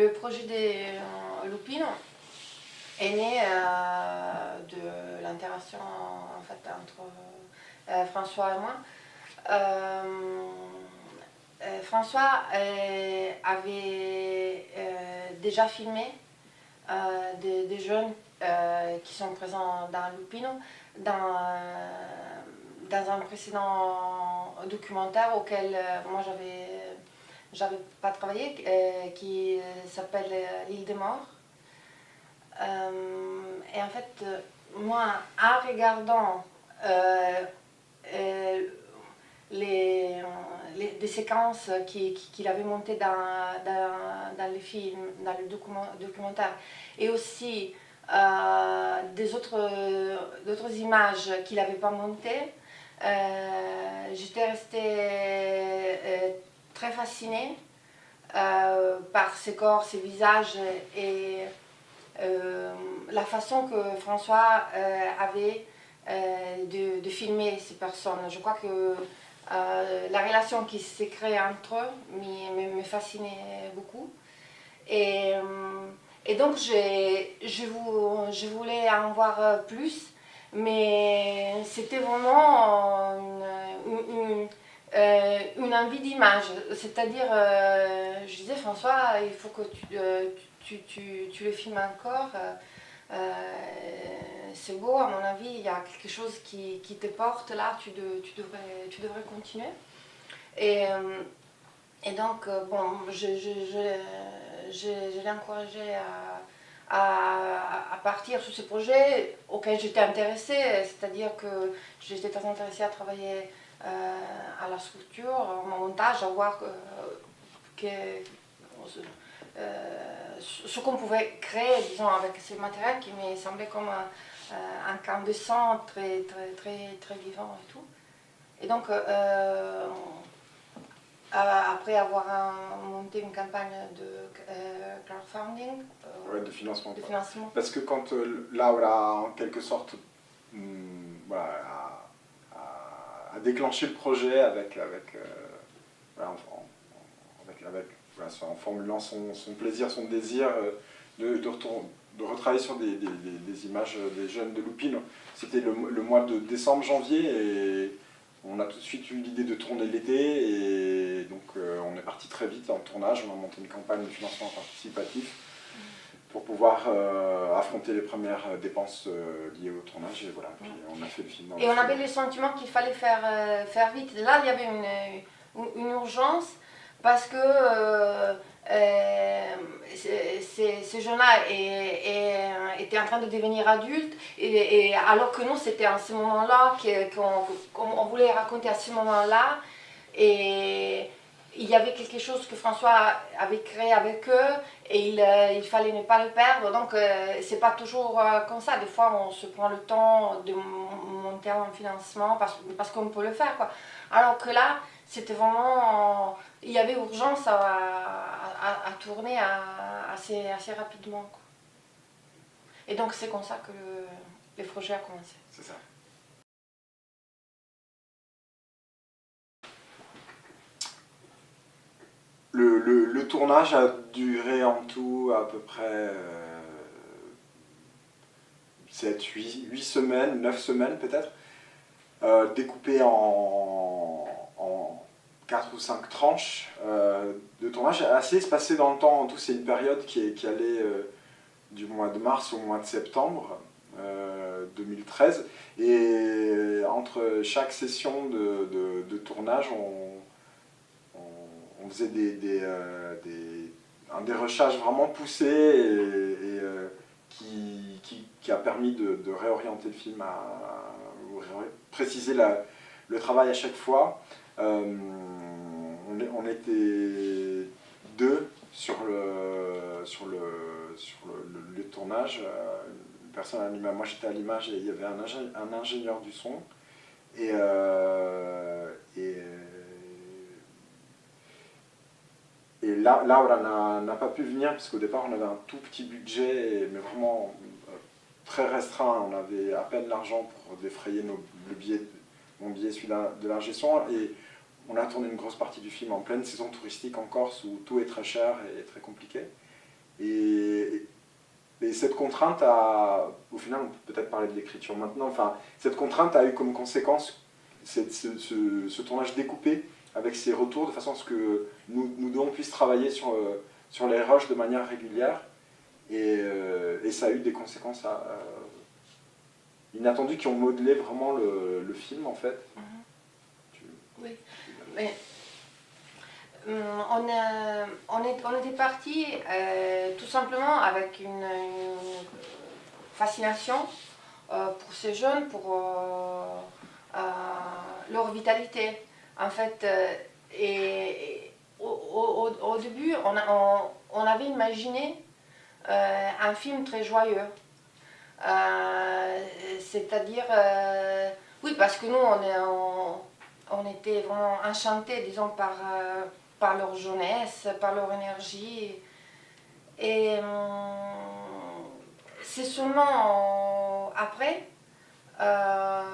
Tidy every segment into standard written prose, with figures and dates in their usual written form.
Le projet de Lupino est né de l'interaction en fait, entre François et moi. François avait déjà filmé des jeunes qui sont présents dans Lupino dans un précédent documentaire auquel moi j'avais pas travaillé, qui s'appelle L'île des morts. Et en fait, moi, en regardant des séquences qu'il avait montées dans le film, dans le documentaire, et aussi d'autres images qu'il n'avait pas montées, j'étais restée très fascinée par ses corps, ses visages et la façon que François avait de filmer ces personnes. Je crois que la relation qui s'est créée entre eux me fascinait beaucoup. Et donc je voulais en voir plus, mais c'était vraiment une envie d'image. C'est-à-dire, je disais, François, il faut que tu le filmes encore. C'est beau, à mon avis, il y a quelque chose qui te porte là, tu devrais continuer. Et donc, bon, je l'ai encouragé à partir sur ce projet auquel j'étais intéressée, c'est-à-dire que j'étais très intéressée à travailler à la structure, au montage, à voir ce qu'on pouvait créer, disons, avec ce matériel qui me semblait comme un camp de sang très vivant et tout. Et donc, après avoir monté une campagne de crowdfunding, de financement. financement. Parce que quand Laura, en quelque sorte, voilà, a déclenché le projet en formulant son plaisir, son désir de retravailler sur des images des jeunes de Lupino. C'était le mois de décembre-janvier et on a tout de suite eu l'idée de tourner l'été et donc on est parti très vite en tournage, on a monté une campagne de financement participatif pour pouvoir affronter les premières dépenses liées au tournage et voilà, puis on a fait le film. Et on avait le sentiment qu'il fallait faire vite. Là, il y avait une urgence parce que ces jeunes-là étaient en train de devenir adultes, et alors que nous, c'était à ce moment-là qu'on voulait raconter à ce moment-là. Et il y avait quelque chose que François avait créé avec eux et il fallait ne pas le perdre. Donc, c'est pas toujours comme ça. Des fois, on se prend le temps de monter un financement parce qu'on peut le faire, quoi. Alors que là, c'était vraiment... il y avait urgence à tourner assez rapidement, quoi. Et donc, c'est comme ça que le projet a commencé. C'est ça. Le tournage a duré en tout à peu près 7, 8 semaines, 9 semaines peut-être, découpé en 4 ou 5 tranches de tournage, assez espacé dans le temps. En tout, c'est une période qui allait du mois de mars au mois de septembre 2013. Et entre chaque session de tournage, on faisait des recherches vraiment poussées et qui a permis de réorienter le film, préciser le travail à chaque fois. On était deux sur le tournage, une personne à l'image, moi j'étais à l'image et il y avait un ingénieur du son. Et Laura n'a pas pu venir parce qu'au départ on avait un tout petit budget, mais vraiment très restreint. On avait à peine l'argent pour défrayer mon billet, celui de l'ingé son, et on a tourné une grosse partie du film en pleine saison touristique en Corse où tout est très cher et très compliqué. cette contrainte au final, on peut peut-être parler de l'écriture maintenant, enfin, cette contrainte a eu comme conséquence ce tournage découpé avec ses retours de façon à ce que nous deux on puisse travailler sur les rushs de manière régulière et ça a eu des conséquences inattendues qui ont modelé vraiment le film en fait. Oui, mais on était parti tout simplement avec une fascination pour ces jeunes, pour leur vitalité. En fait, au début, on avait imaginé un film très joyeux. C'est-à-dire, oui, parce que nous, on était vraiment enchantés, disons, par leur jeunesse, par leur énergie. Et c'est seulement après un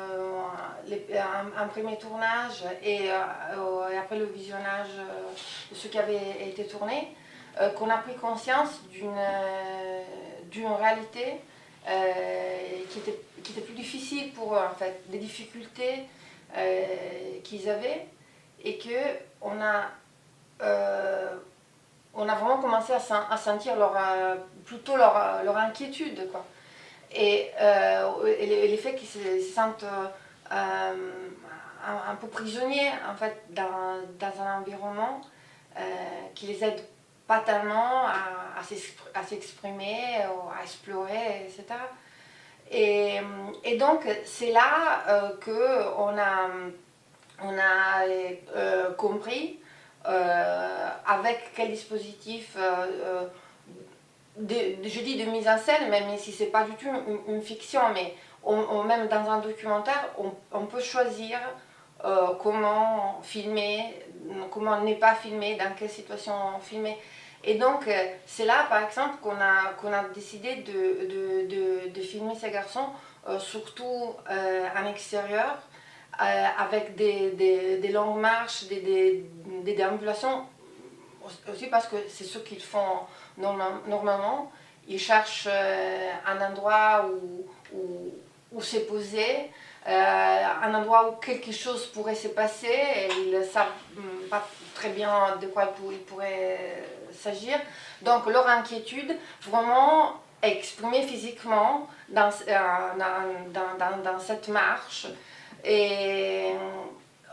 premier tournage et après le visionnage de ce qui avait été tourné, qu'on a pris conscience d'une réalité qui était plus difficile pour eux, en fait, des difficultés qu'ils avaient et qu'on a vraiment commencé à sentir plutôt leur inquiétude, quoi. Et l'effet qu'ils se sentent un peu prisonniers en fait, dans un environnement qui les aide pas tellement à s'exprimer, à explorer, etc. Et donc c'est là qu'on a compris avec quel dispositif je dis de mise en scène, même si c'est pas du tout une fiction, mais même dans un documentaire, on peut choisir comment filmer, comment ne pas filmer, dans quelle situation filmer. Et donc, c'est là, par exemple, qu'on a décidé de filmer ces garçons, surtout en extérieur, avec des longues marches, des déambulations, aussi parce que c'est ce qu'ils font normalement. Ils cherchent un endroit où se poser, un endroit où quelque chose pourrait se passer et ils ne savent pas très bien de quoi il pourrait s'agir. Donc leur inquiétude, vraiment exprimée physiquement dans cette marche. Et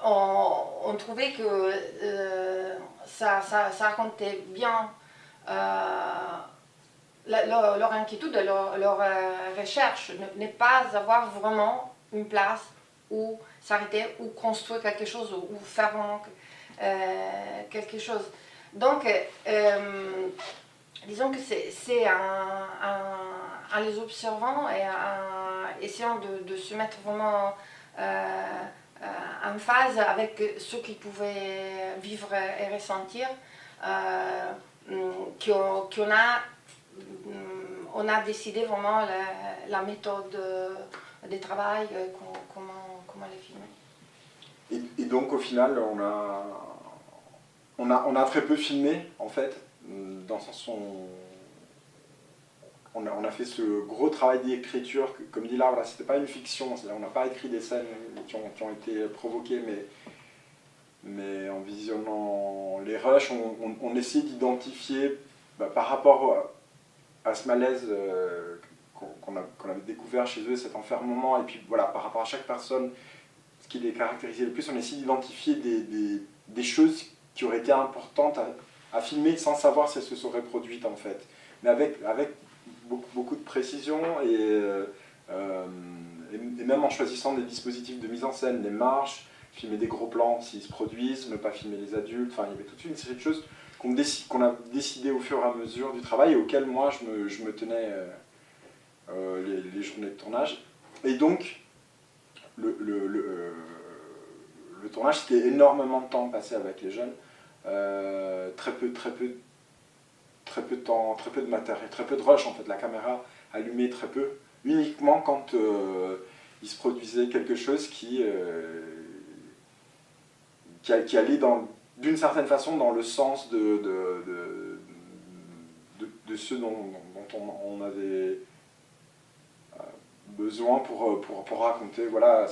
on trouvait que ça racontait bien leur inquiétude, leur recherche, ne pas avoir vraiment une place où s'arrêter, où construire quelque chose, où faire vraiment quelque chose. Donc, disons que c'est en les observant et en essayant de se mettre vraiment en phase avec ce qu'ils pouvaient vivre et ressentir, on a décidé vraiment la méthode de travail, comment les filmer. Et donc au final, on a très peu filmé en fait, dans le sens où on a fait ce gros travail d'écriture, comme dit Laure, c'était pas une fiction, on n'a pas écrit des scènes qui ont été provoquées, mais en visionnant les rushs, on essaie d'identifier par rapport à ce malaise qu'on avait découvert chez eux, cet enfermement, et puis voilà, par rapport à chaque personne, ce qui les caractérisait le plus, on essaie d'identifier des choses qui auraient été importantes à filmer sans savoir si elles se seraient produites en fait, mais avec beaucoup de précision et même en choisissant des dispositifs de mise en scène, des marches, filmer des gros plans s'ils se produisent, ne pas filmer les adultes, enfin il y avait toute une série de choses qu'on a décidé au fur et à mesure du travail et auxquelles moi je me tenais les journées de tournage. Et donc le tournage, c'était énormément de temps passé avec les jeunes, très peu de temps, très peu de matériel, très peu de rush en fait, la caméra allumée très peu, uniquement quand il se produisait quelque chose qui allait d'une certaine façon dans le sens de de ceux dont on avait besoin pour raconter voilà,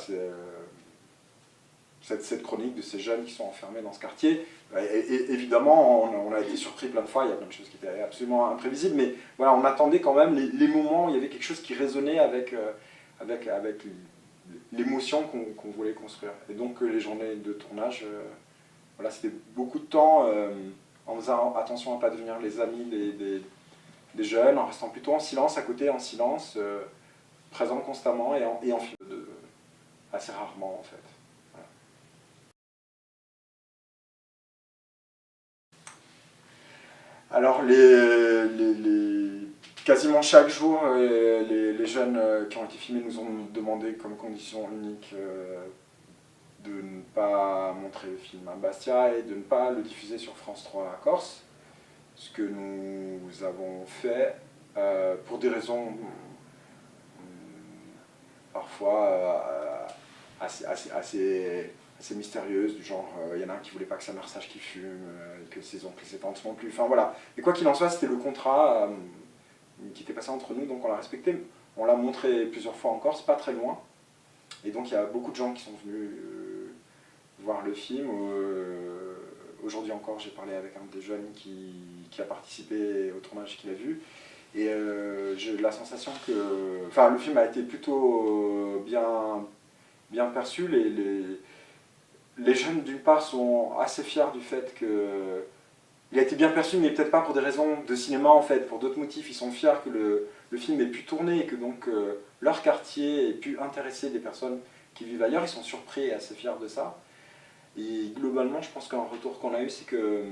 cette chronique de ces jeunes qui sont enfermés dans ce quartier. Et évidemment, on a été surpris plein de fois, il y a plein de choses qui étaient absolument imprévisibles, mais voilà, on attendait quand même les moments où il y avait quelque chose qui résonnait avec l'émotion qu'on voulait construire. Et donc les journées de tournage, voilà, c'était beaucoup de temps en faisant attention à ne pas devenir les amis des jeunes, en restant plutôt en silence, à côté, en silence, présent constamment et en film assez rarement en fait. Voilà. Alors quasiment chaque jour, les jeunes qui ont été filmés nous ont demandé comme condition unique de ne pas montrer le film à Bastia et de ne pas le diffuser sur France 3 à Corse, ce que nous avons fait pour des raisons parfois assez mystérieuses, du genre il y en a un qui voulait pas que sa mère sache qu'il fume, que ses oncles et ses tantes non plus, enfin voilà. Mais quoi qu'il en soit, c'était le contrat qui était passé entre nous, donc on l'a respecté. On l'a montré plusieurs fois en Corse, pas très loin, et donc il y a beaucoup de gens qui sont venus voir le film. Aujourd'hui encore, j'ai parlé avec un des jeunes qui a participé au tournage, qui l'a vu, et j'ai eu la sensation que le film a été plutôt bien perçu. Les jeunes, d'une part, sont assez fiers du fait que il a été bien perçu, mais peut-être pas pour des raisons de cinéma en fait, pour d'autres motifs. Ils sont fiers que le film ait pu tourner et que donc leur quartier ait pu intéresser des personnes qui vivent ailleurs. Ils sont surpris et assez fiers de ça. Et globalement, je pense qu'un retour qu'on a eu, c'est que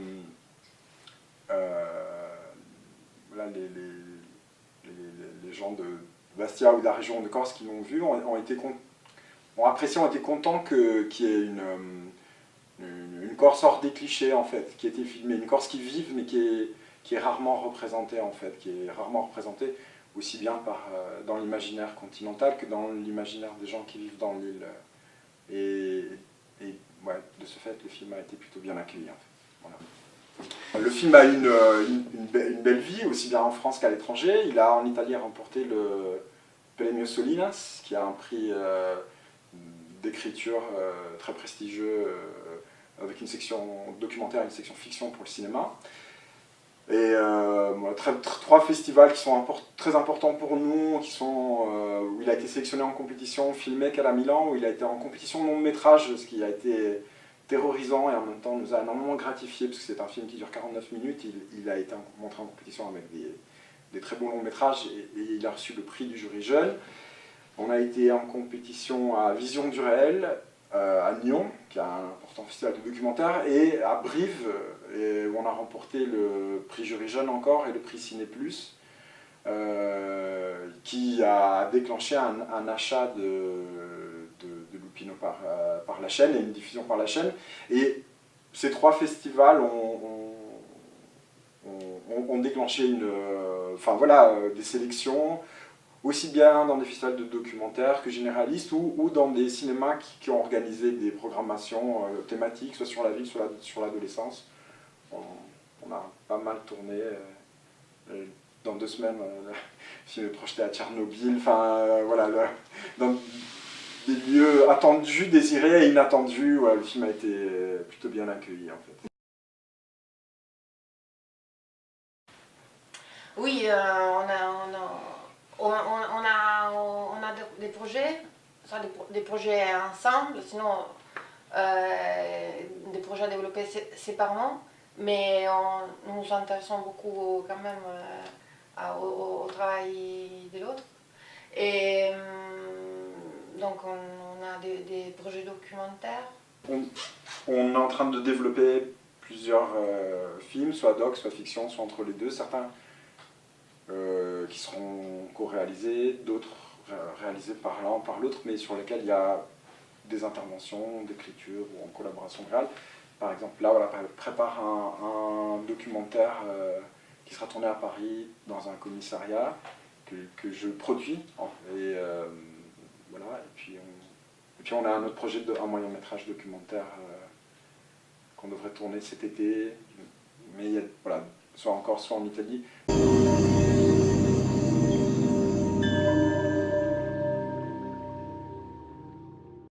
voilà, les gens de Bastia ou de la région de Corse qui l'ont vu ont apprécié, ont été contents qu'il y ait une Corse hors des clichés en fait, qui a été filmée, une Corse qui vive mais qui est rarement représentée en fait, qui est rarement représentée aussi bien dans l'imaginaire continental que dans l'imaginaire des gens qui vivent dans l'île. Et ouais, de ce fait, le film a été plutôt bien accueilli en fait. Voilà. Le film a une belle vie, aussi bien en France qu'à l'étranger. Il a en Italie remporté le Premio Solinas, qui a un prix d'écriture très prestigieux, avec une section documentaire et une section fiction pour le cinéma. Et trois festivals qui sont très importants pour nous, où il a été sélectionné en compétition Filmec à Milan, où il a été en compétition long métrage, ce qui a été terrorisant et en même temps nous a énormément gratifié, parce que c'est un film qui dure 49 minutes, il a été montré en compétition avec des très beaux longs métrages et il a reçu le prix du jury jeune. On a été en compétition à Vision du Réel, à Nyon, qui est un important festival de documentaire, et à Brive, où on a remporté le prix jury jeune encore et le prix Ciné Plus, qui a déclenché un achat de Lupino par la chaîne et une diffusion par la chaîne. Et ces trois festivals ont déclenché des sélections, aussi bien dans des festivals de documentaires que généralistes ou dans des cinémas qui ont organisé des programmations thématiques, soit sur la ville, soit sur l'adolescence. On a pas mal tourné. Dans 2 semaines, le film est projeté à Tchernobyl, dans des lieux attendus, désirés et inattendus. Ouais, le film a été plutôt bien accueilli en fait. Oui, on a des projets, soit des projets ensemble, sinon des projets à développer séparément, mais nous nous intéressons beaucoup quand même au travail de l'autre. Et donc on a des projets documentaires. On est en train de développer plusieurs films, soit doc, soit fiction, soit entre les deux. Certains qui seront co-réalisés, d'autres réalisés par l'un par l'autre, mais sur lesquels il y a des interventions d'écriture ou en collaboration réelle. Par exemple, là, on prépare un documentaire qui sera tourné à Paris dans un commissariat que je produis. Et puis on a un autre projet, un moyen métrage documentaire qu'on devrait tourner cet été. Mais soit en Corse, soit en Italie.